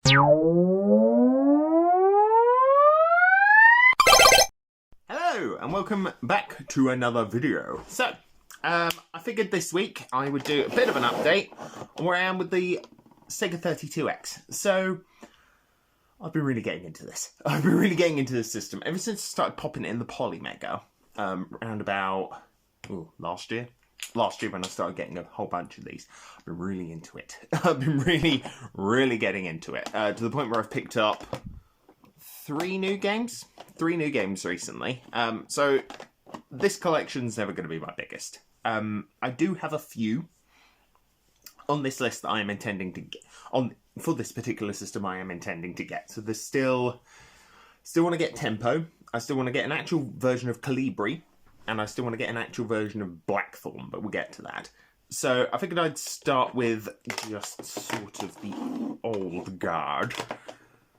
Hello and welcome back to another video. So, I figured this week I would do a bit of an update on where I am with the SEGA 32X. So, I've been really getting into this. I've been really getting into this system ever since I started popping it in the Polymega around about last year. Last year when I started getting a whole bunch of these. I've been really into it. I've been really getting into it to the point where I've picked up three new games recently. So this collection's never going to be my biggest. I do have a few on this list that I am intending to get for this particular system. I am intending to get. So there's still want to get Tempo. I still want to get an actual version of Calibri, and I still want to get an actual version of Blackthorn, but we'll get to that. So I figured I'd start with just sort of the old guard.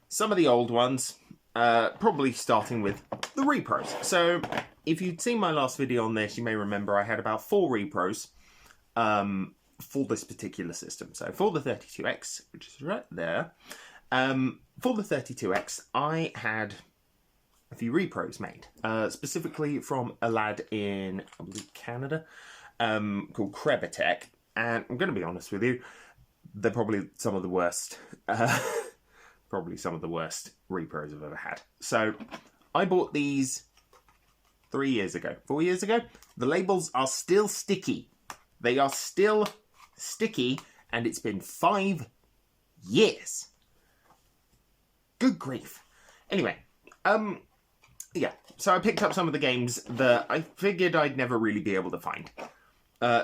Some of the old ones. Probably starting with the repros. So, if you'd seen my last video on this, you may remember I had about 4 repros for this particular system. So, for the 32X, which is right there, for the 32X, I had a few repros made, specifically from a lad in, I believe, Canada, called Krebetek. And I'm going to be honest with you, they're probably some of the worst repros I've ever had. So I bought these 4 years ago. The labels are still sticky. They are still sticky, and it's been 5 years. Good grief. Anyway, yeah. So I picked up some of the games that I figured I'd never really be able to find.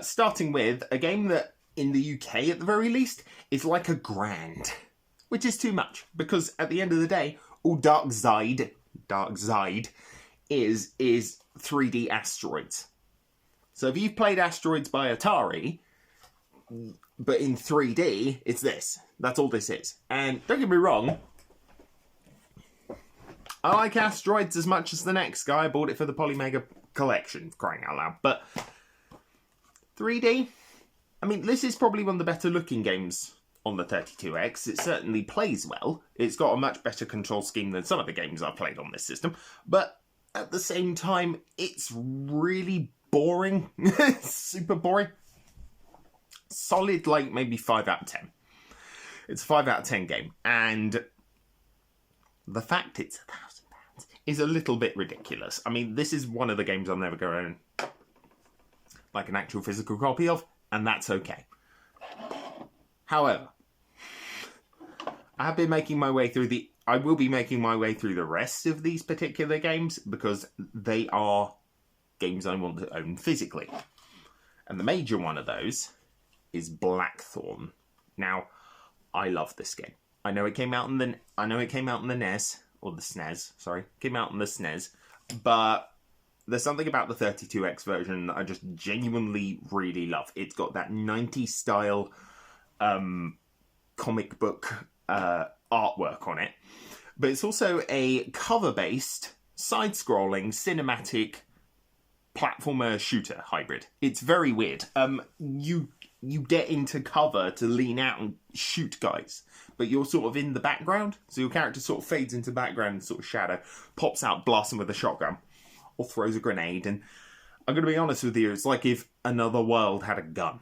Starting with a game that, in the UK at the very least, is like a grand. Which is too much, because at the end of the day, all Darkseid is 3D Asteroids. So if you've played Asteroids by Atari, but in 3D, it's this. That's all this is. And don't get me wrong, I like Asteroids as much as the next guy. I bought it for the Polymega collection, crying out loud. But 3D, I mean, this is probably one of the better looking games on the 32X. It certainly plays well. It's got a much better control scheme than some of the games I've played on this system. But at the same time, it's really boring. Super boring. Solid, like, maybe 5 out of 10. It's a 5 out of 10 game. And the fact it's £1,000 is a little bit ridiculous. I mean, this is one of the games I'll never go own like an actual physical copy of, and that's okay. However, I will be making my way through the rest of these particular games because they are games I want to own physically. And the major one of those is Blackthorn. Now, I love this game. I know it came out in the NES, or the SNES, sorry. Came out in the SNES, but there's something about the 32X version that I just genuinely really love. It's got that 90s style comic book artwork on it, but it's also a cover-based, side-scrolling, cinematic platformer shooter hybrid. It's very weird. You get into cover to lean out and shoot guys, but you're sort of in the background, so your character sort of fades into background and sort of shadow, pops out, blasts them with a shotgun, or throws a grenade, and I'm going to be honest with you, it's like if Another World had a gun.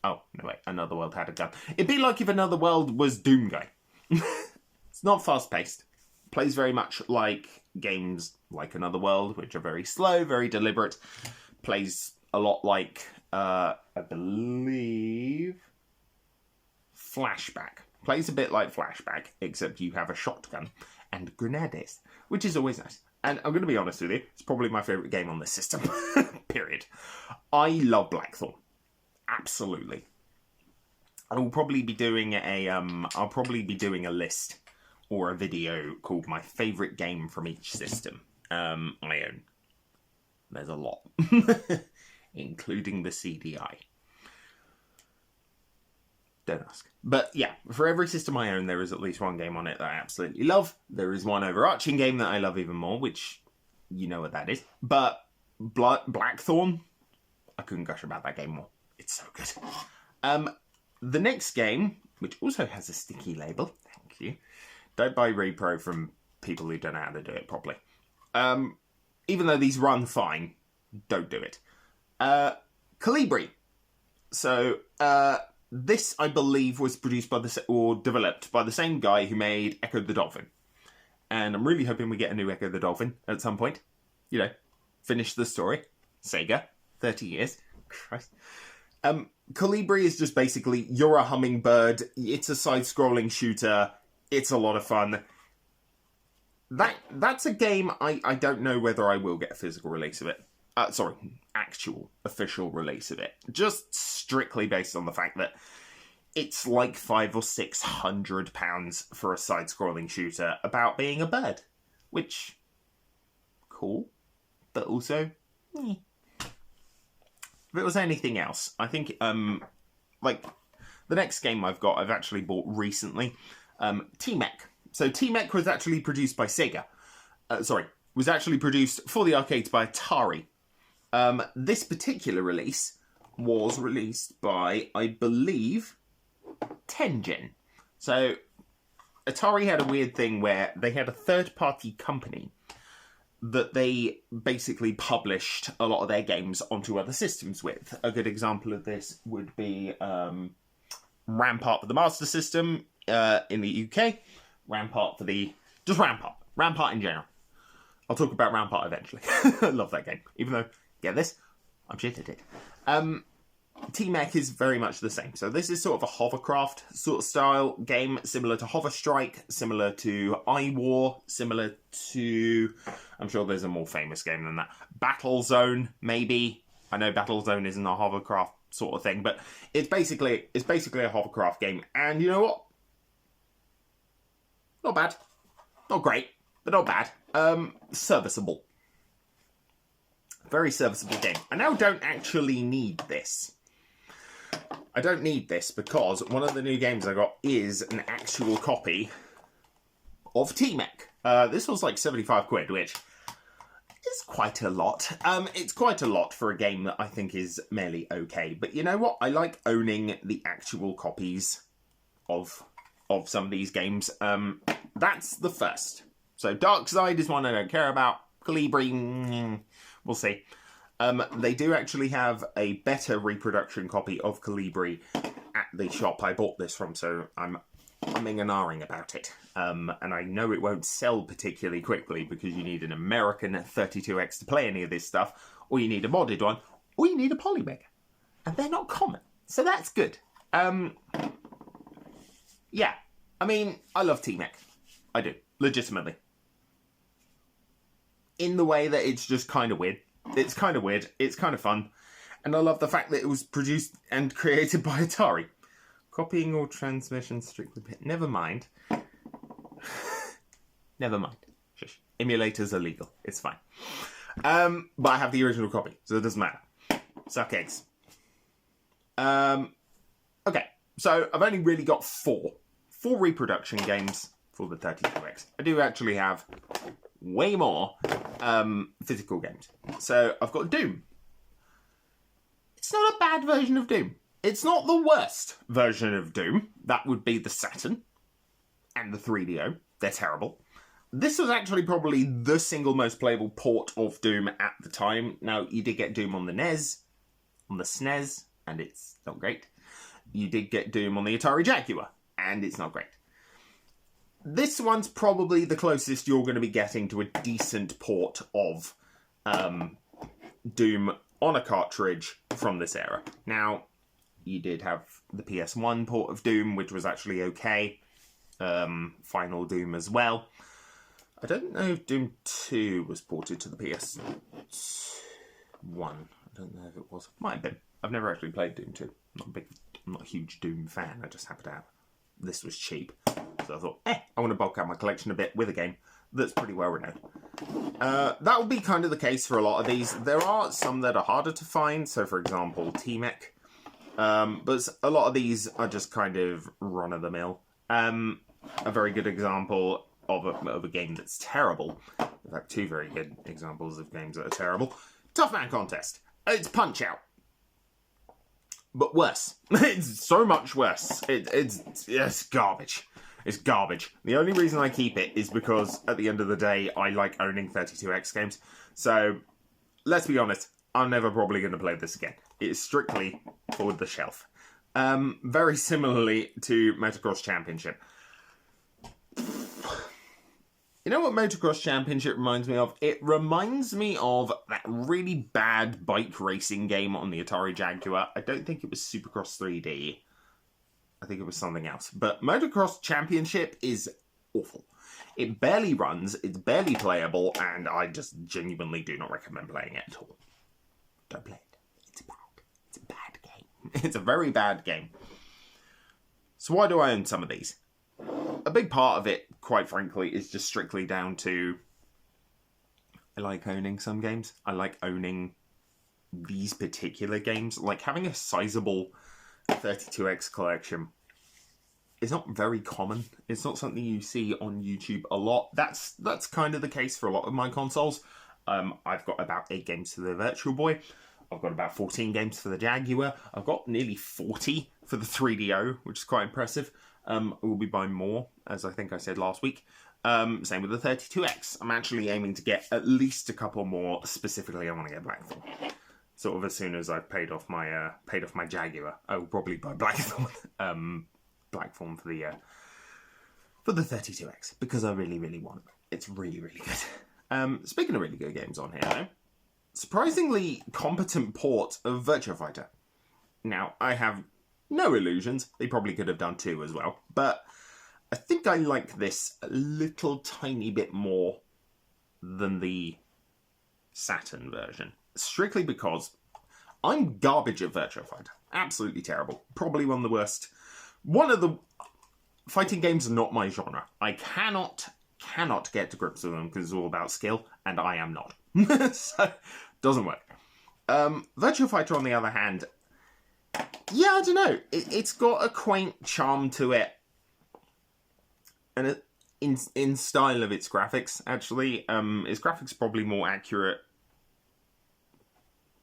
Oh, no wait, Another World had a gun. It'd be like if Another World was Doomguy. It's not fast-paced. Plays very much like games like Another World, which are very slow, very deliberate. Plays a lot like, I believe, Flashback. Plays a bit like Flashback, except you have a shotgun and grenades, which is always nice. And I'm going to be honest with you, it's probably my favourite game on this system. Period. I love Blackthorn. Absolutely. I will probably be doing a list or a video called My Favourite Game from Each System I own. There's a lot. Including the CDI. Don't ask. But yeah, for every system I own, there is at least one game on it that I absolutely love. There is one overarching game that I love even more, which you know what that is. But Blackthorn, I couldn't gush about that game more. It's so good. The next game which also has a sticky label. Thank you. Don't buy repro from people who don't know how to do it properly. Even though these run fine, don't do it. Colibri. So, this, I believe, was produced by or developed by the same guy who made Echo the Dolphin. And I'm really hoping we get a new Echo the Dolphin at some point. You know, finish the story. SEGA, 30 years. Christ. Colibri is just basically, you're a hummingbird, it's a side-scrolling shooter, it's a lot of fun. That's a game I don't know whether I will get a physical release of it. Actual official release of it. Just strictly based on the fact that it's like £500 or £600 for a side-scrolling shooter about being a bird. Which, cool, but also, If it was anything else, I think, like, the next game I've actually bought recently, T-Mech. So T-Mech was actually produced by SEGA. Was actually produced for the arcades by Atari. This particular release was released by, I believe, Tengen. So Atari had a weird thing where they had a third-party company that they basically published a lot of their games onto other systems with. A good example of this would be Rampart for the Master System in the UK. Rampart for the... just Rampart. Rampart in general. I'll talk about Rampart eventually. I love that game. Even though, get this, I'm shit at it. T-Mech is very much the same. So this is sort of a hovercraft sort of style game, similar to Hover Strike, similar to iWar, similar to... I'm sure there's a more famous game than that. Battle Zone, maybe. I know Battle Zone isn't a hovercraft sort of thing, but it's basically a hovercraft game. And you know what? Not bad. Not great, but not bad. Serviceable. Very serviceable game. I now don't actually need this. I don't need this because one of the new games I got is an actual copy of T-Mech. This was like 75 quid, which is quite a lot. It's quite a lot for a game that I think is merely okay. But you know what? I like owning the actual copies of some of these games. That's the first. So Dark Side is one I don't care about. Colibri, we'll see. They do actually have a better reproduction copy of Colibri at the shop I bought this from, so I'm umming and ahhing about it. And I know it won't sell particularly quickly because you need an American 32X to play any of this stuff, or you need a modded one, or you need a polymega. And they're not common, so that's good. Yeah, I mean, I love T-Mech. I do, legitimately. In the way that it's just kind of weird. It's kind of weird. It's kind of fun. And I love the fact that it was produced and created by Atari. Copying or transmission strictly... Never mind. Never mind. Shush. Emulators are legal. It's fine. But I have the original copy, so it doesn't matter. Suck eggs. Okay, so I've only really got four reproduction games for the 32X. I do actually have way more physical games. So I've got Doom. It's not a bad version of Doom. It's not the worst version of Doom. That would be the Saturn and the 3DO. They're terrible. This was actually probably the single most playable port of Doom at the time. Now, you did get Doom on the NES, on the SNES, and it's not great. You did get Doom on the Atari Jaguar, and it's not great. This one's probably the closest you're going to be getting to a decent port of Doom on a cartridge from this era. Now, you did have the PS1 port of Doom, which was actually okay. Final Doom as well. I don't know if Doom 2 was ported to the PS1. I don't know if it was. Might have been. I've never actually played Doom 2. I'm not a huge Doom fan. I just happen to have. This was cheap. So I thought, I want to bulk out my collection a bit with a game that's pretty well renowned. That will be kind of the case for a lot of these. There are some that are harder to find. So, for example, T-Mech. But a lot of these are just kind of run-of-the-mill. A very good example of a game that's terrible. In fact, two very good examples of games that are terrible. Tough Man Contest. It's Punch-Out. but worse. It's so much worse. It's garbage. It's garbage. The only reason I keep it is because at the end of the day, I like owning 32X games. So, let's be honest, I'm never probably going to play this again. It is strictly for the shelf. Very similarly to Motocross Championship. You know what Motocross Championship reminds me of? It reminds me of that really bad bike racing game on the Atari Jaguar. I don't think it was Supercross 3D. I think it was something else. But Motocross Championship is awful. It barely runs, it's barely playable, and I just genuinely do not recommend playing it at all. Don't play it. It's bad. It's a bad game. It's a very bad game. So why do I own some of these? A big part of it, quite frankly, is just strictly down to I like owning some games. I like owning these particular games. Like having a sizable 32X collection is not very common. It's not something you see on YouTube a lot. That's kind of the case for a lot of my consoles. I've got about 8 games for the Virtual Boy. I've got about 14 games for the Jaguar. I've got nearly 40 for the 3DO, which is quite impressive. We'll be buying more, as I think I said last week. Same with the 32X. I'm actually aiming to get at least a couple more. Specifically, I want to get Blackthorn. Sort of as soon as I've paid off my Jaguar, I will probably buy Blackthorn. Blackthorn for the 32X because I really, really want it. It's really, really good. Speaking of really good games on here, though, surprisingly competent port of Virtua Fighter. Now, I have no illusions. They probably could have done 2 as well. But I think I like this a little tiny bit more than the Saturn version. Strictly because I'm garbage at Virtua Fighter. Absolutely terrible. Probably one of the worst. One of the fighting games are not my genre. I cannot get to grips with them because it's all about skill, and I am not. So, doesn't work. Virtua Fighter, on the other hand, yeah, I don't know. It's got a quaint charm to it. And in style of its graphics, actually. Its graphics are probably more accurate.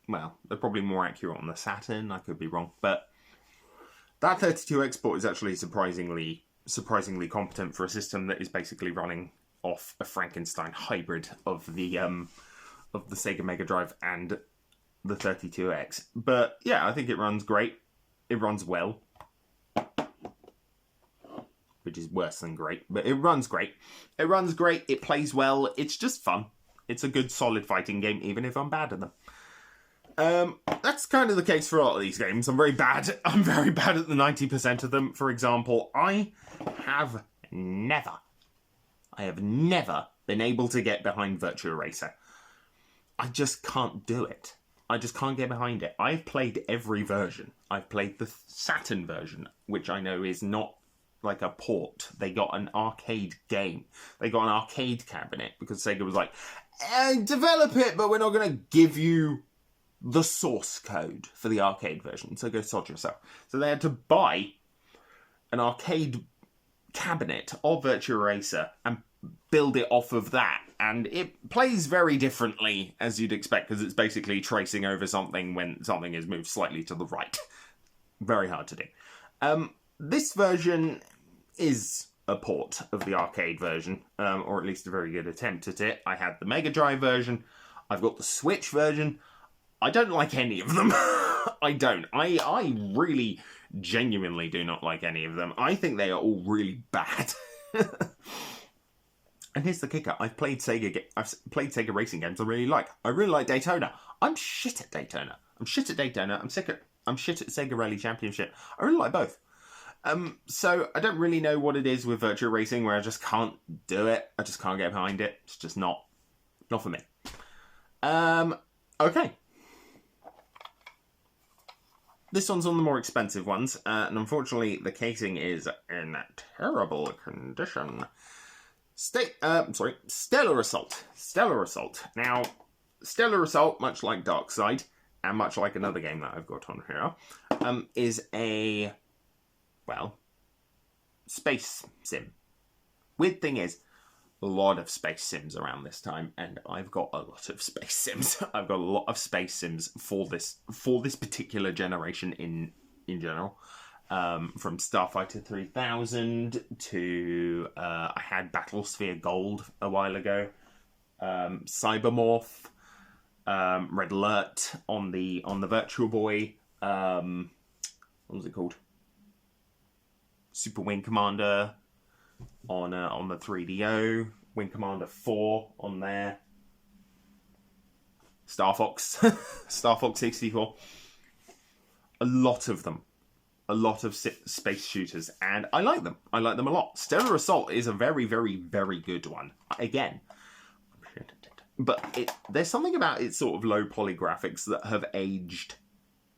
Well, they're probably more accurate on the Saturn. I could be wrong. But that 32X port is actually surprisingly competent for a system that is basically running off a Frankenstein hybrid of the Sega Mega Drive and the 32X. But yeah, I think it runs great. It runs well. Which is worse than great. But it runs great. It runs great. It plays well. It's just fun. It's a good, solid fighting game, even if I'm bad at them. That's kind of the case for a lot of these games. I'm very bad at the 90% of them. For example, I have never been able to get behind Virtua Racer. I just can't do it. I just can't get behind it. I've played every version. I've played the Saturn version, which I know is not like a port. They got an arcade game. They got an arcade cabinet because Sega was like, develop it, but we're not going to give you the source code for the arcade version. So go sod yourself. So they had to buy an arcade cabinet of Virtua Racer and build it off of that. And it plays very differently, as you'd expect, because it's basically tracing over something when something is moved slightly to the right. Very hard to do. This version is a port of the arcade version, or at least a very good attempt at it. I had the Mega Drive version. I've got the Switch version. I don't like any of them. I don't. I really genuinely do not like any of them. I think they are all really bad. And here's the kicker. I've played Sega racing games I really like. I really like Daytona. I'm shit at Daytona. I'm shit at Sega Rally Championship. I really like both. So I don't really know what it is with Virtua Racing where I just can't do it. I just can't get behind it. It's just not for me. Okay. This one's on the more expensive ones, and unfortunately the casing is in terrible condition. Stellar Assault. Stellar Assault. Now, Stellar Assault, much like Darkside, and much like another game that I've got on here, is a, well, space sim. Weird thing is, a lot of space sims around this time, and I've got a lot of space sims. I've got a lot of space sims for this particular generation in in general. From Starfighter 3000 to I had Battlesphere Gold a while ago, Cybermorph, Red Alert on the Virtual Boy. What was it called? Super Wing Commander on the 3DO. Wing Commander 4 on there. Star Fox, Star Fox 64. A lot of them. A lot of space shooters, and I like them. I like them a lot. Stellar Assault is a very, very, very good one. Again, but there's something about its sort of low poly graphics that have aged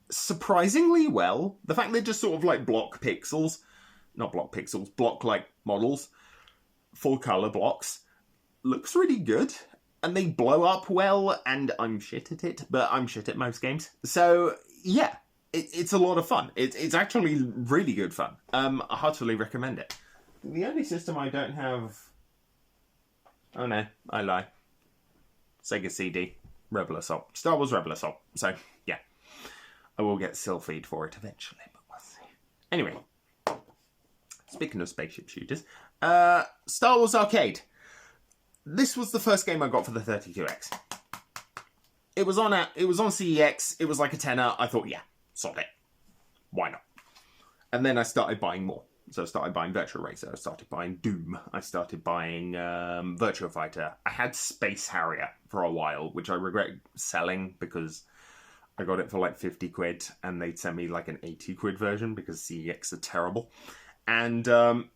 surprisingly well. The fact they're just sort of like block pixels, not block pixels, block like models, full color blocks, looks really good. And they blow up well, and I'm shit at it, but I'm shit at most games. So, yeah. It's a lot of fun. It's actually really good fun. I heartily recommend it. The only system I don't have... Oh no, I lie. Sega CD. Rebel Assault. Star Wars Rebel Assault. So, yeah. I will get Sylpheed for it eventually, but we'll see. Anyway. Speaking of spaceship shooters. Star Wars Arcade. This was the first game I got for the 32X. It was on CEX. It was like a tenner. I thought, yeah. Sod it. Why not? And then I started buying more. So I started buying Virtua Racer. I started buying Doom. I started buying Virtua Fighter. I had Space Harrier for a while, which I regret selling because I got it for like 50 quid and they'd send me like an 80 quid version because CEX are terrible. And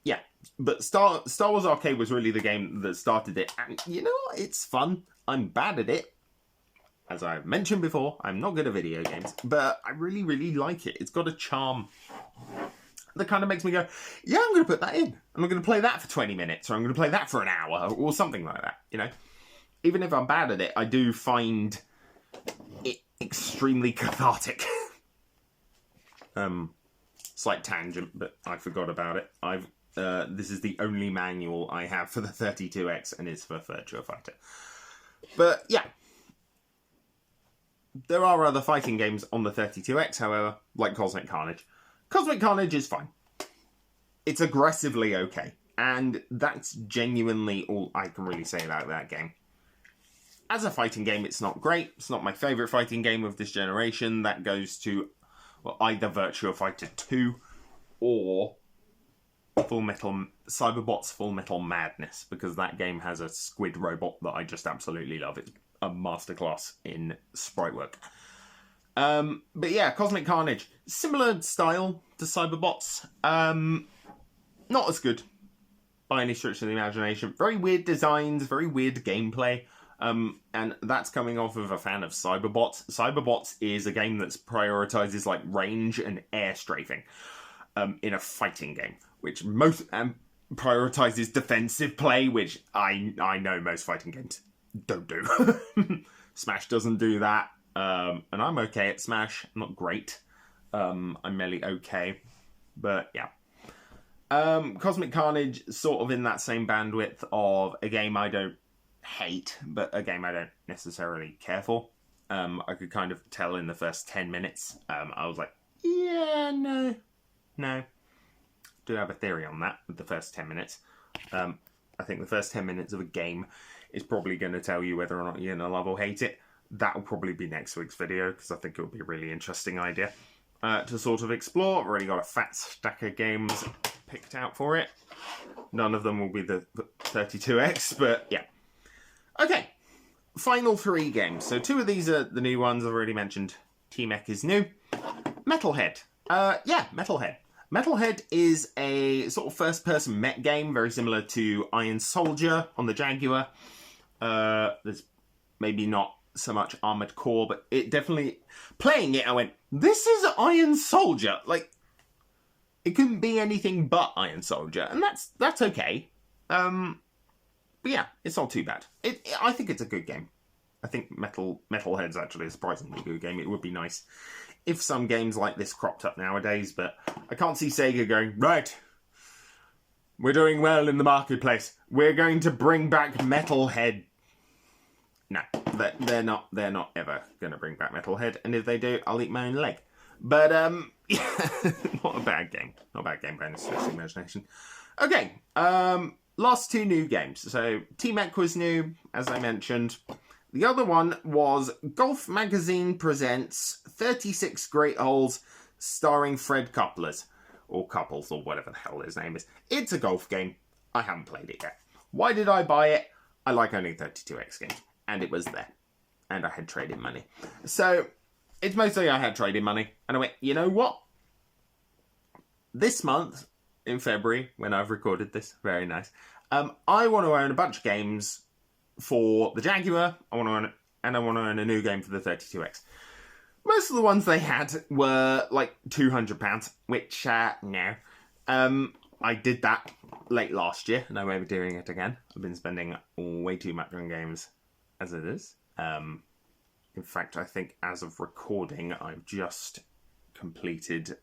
yeah, but Star Wars Arcade was really the game that started it. And you know what? It's fun. I'm bad at it. As I've mentioned before, I'm not good at video games, but I really, really like it. It's got a charm that kind of makes me go, yeah, I'm going to put that in. And I'm going to play that for 20 minutes, or I'm going to play that for an hour, or something like that, you know? Even if I'm bad at it, I do find it extremely cathartic. Slight tangent, but I forgot about it. This is the only manual I have for the 32X, and it's for Virtua Fighter. But, yeah. There are other fighting games on the 32X, however, like Cosmic Carnage. Cosmic Carnage is fine. It's aggressively okay. And that's genuinely all I can really say about that game. As a fighting game, it's not great. It's not my favourite fighting game of this generation. That goes to either Virtua Fighter 2 or Cyberbots Full Metal Madness, because that game has a squid robot that I just absolutely love. It's a masterclass in sprite work. But yeah, Cosmic Carnage. Similar style to Cyberbots. Not as good by any stretch of the imagination. Very weird designs, very weird gameplay. And that's coming off of a fan of Cyberbots. Cyberbots is a game that prioritizes like range and air strafing in a fighting game, which most prioritizes defensive play, which I know most fighting games don't do. Smash doesn't do that, and I'm okay at Smash. I'm not great. I'm merely okay, but yeah. Cosmic Carnage, sort of in that same bandwidth of a game I don't hate, but a game I don't necessarily care for. I could kind of tell in the first 10 minutes. I was like, yeah, no. Do have a theory on that with the first 10 minutes. I think the first 10 minutes of a game is probably going to tell you whether or not you're going to love or hate it. That will probably be next week's video, because I think it will be a really interesting idea to sort of explore. I've already got a fat stack of games picked out for it. None of them will be the 32X, but yeah. Okay, final 3 games. So 2 of these are the new ones I've already mentioned. T-Mech is new. Metalhead. Yeah, Metalhead. Metalhead is a sort of first-person mech game, very similar to Iron Soldier on the Jaguar. There's maybe not so much Armored Core, but it definitely... Playing it, I went, this is Iron Soldier! Like, it couldn't be anything but Iron Soldier, and that's okay. But yeah, it's not too bad. I think it's a good game. I think Metalhead's actually a surprisingly good game. It would be nice if some games like this cropped up nowadays, but I can't see Sega going, right, we're doing well in the marketplace. We're going to bring back Metalhead. No, they're not ever going to bring back Metalhead, and if they do, I'll eat my own leg. But Yeah, not a bad game. Not a bad game by any stretch of the imagination. Okay, last two new games. So, T-Mac was new, as I mentioned. The other one was Golf Magazine Presents 36 Great Holes starring Fred Couplers. Or Couples, or whatever the hell his name is. It's a golf game. I haven't played it yet. Why did I buy it? I like owning 32X games. And it was there. And I had trading money. So, it's mostly I had trading money. And I went, you know what? This month, in February, when I've recorded this, very nice, I want to own a bunch of games for the Jaguar. I want to own a new game for the 32X. Most of the ones they had were like £200, which, no. I did that late last year, and I won't be doing it again. I've been spending way too much on games as it is. In fact, I think as of recording, I've just completed,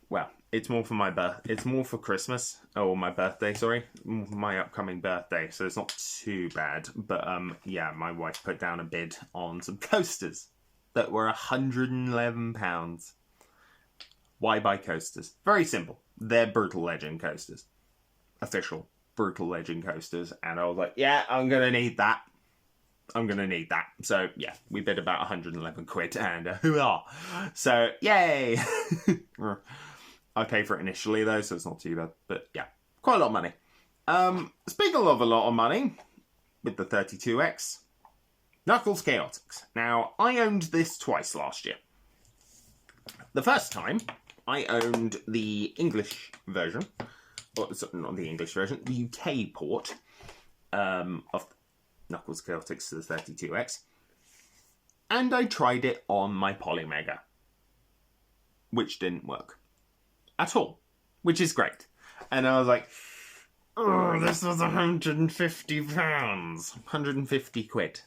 well, it's more for Christmas, or my birthday, sorry, my upcoming birthday, so it's not too bad, but, yeah, my wife put down a bid on some coasters that were £111. Why buy coasters? Very simple. They're Brutal Legend coasters. Official Brutal Legend coasters, and I was like, yeah, I'm gonna need that. So, yeah, we bid about 111 quid, and hurrah! So, yay! I paid for it initially, though, so it's not too bad. But, yeah, quite a lot of money. Speaking of a lot of money, with the 32X, Knuckles Chaotix. Now, I owned this twice last year. The first time, I owned the English version, or not the English version, the UK port of Knuckles Chaotix to the 32X. And I tried it on my Polymega, which didn't work at all, which is great. And I was like, oh, this was £150, 150 quid.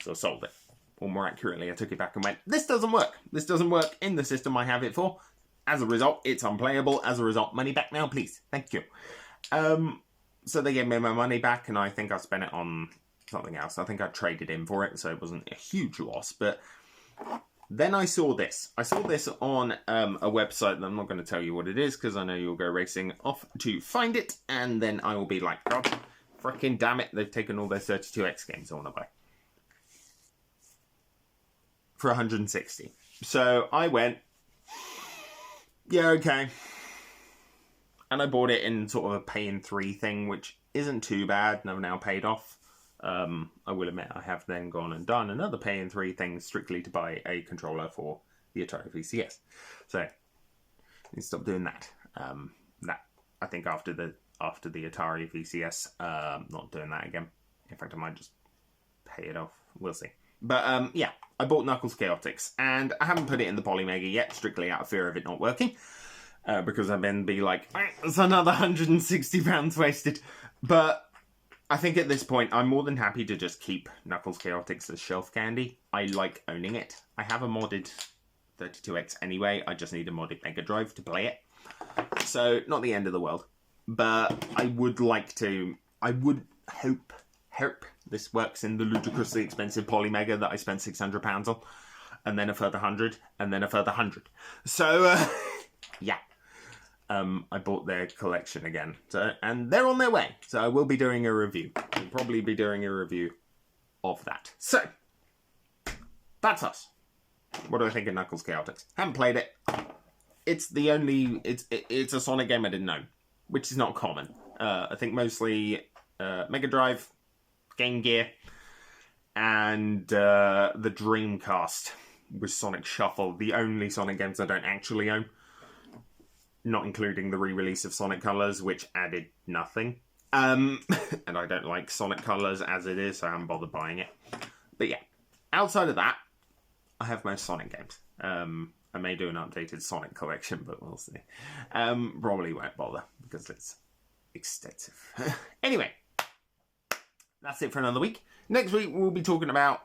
So I sold it. Or more accurately, I took it back and went, this doesn't work. This doesn't work in the system I have it for. As a result, it's unplayable. As a result, money back now, please. Thank you. So they gave me my money back, and I think I spent it on something else. I think I traded in for it, so it wasn't a huge loss. But then I saw this. I saw this on a website, and I'm not going to tell you what it is, because I know you'll go racing off to find it, and then I will be like, God, freaking damn it, they've taken all their 32X games I want to buy. For 160. So I went, yeah, okay. And I bought it in sort of a pay-in-3 thing, which isn't too bad, and I've now paid off. I will admit I have then gone and done another pay-in-3 thing strictly to buy a controller for the Atari VCS. So, I need to stop doing that. I think after the Atari VCS, not doing that again. In fact, I might just pay it off. We'll see. But, yeah, I bought Knuckles Chaotix, and I haven't put it in the Polymega yet, strictly out of fear of it not working. Because I've been like, it's another £160 wasted. But I think at this point, I'm more than happy to just keep Knuckles Chaotix as shelf candy. I like owning it. I have a modded 32X anyway. I just need a modded Mega Drive to play it. So, not the end of the world. But I would like to... I would hope this works in the ludicrously expensive Polymega that I spent £600 on. And then a further 100. And then a further 100. So, yeah. I bought their collection again. So, and they're on their way. So I will be doing a review. I'll probably be doing a review of that. So, that's us. What do I think of Knuckles Chaotix? Haven't played it. It's the only... It's a Sonic game I didn't know, which is not common. I think mostly Mega Drive, Game Gear, and the Dreamcast with Sonic Shuffle. The only Sonic games I don't actually own. Not including the re-release of Sonic Colors, which added nothing. And I don't like Sonic Colors as it is, so I haven't bothered buying it. But yeah, outside of that, I have most Sonic games. I may do an updated Sonic collection, but we'll see. Probably won't bother, because it's extensive. Anyway, that's it for another week. Next week, we'll be talking about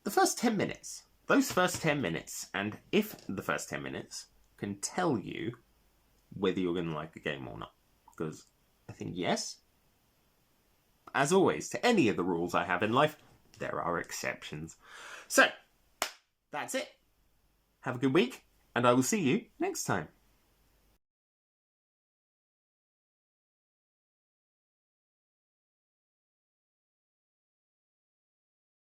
the first 10 minutes. Those first 10 minutes, and if the first 10 minutes can tell you whether you're going to like the game or not. Because I think yes. As always, to any of the rules I have in life, there are exceptions. So, that's it. have a good week, and I will see you next time.